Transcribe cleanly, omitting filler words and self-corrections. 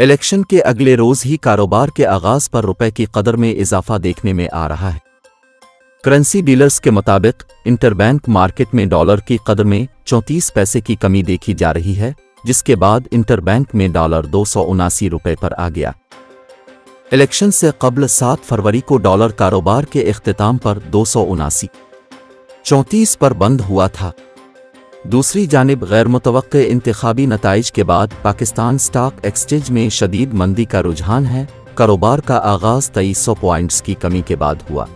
Election के अगले रोज ही कारोबार के आगाज पर रुपए की कदर में इजाफा देखने में आ रहा है। करेंसी डीलर्स के मुताबिक इंटरबैंक मार्केट में डॉलर की कदर में 34 पैसे की कमी देखी जा रही है, जिसके बाद इंटरबैंक में डॉलर 279 रुपए पर आ गया। इलेक्शन से कबल 7 फरवरी को डॉलर कारोबार के इख्तिताम पर 279.34 पर बंद हुआ था। दूसरी जानिब गैर मुतवक्के इंतखाबी नताइज के बाद पाकिस्तान स्टॉक एक्सचेंज में शदीद मंदी का रुझान है। कारोबार का आगाज 2300 पॉइंट्स की कमी के बाद हुआ।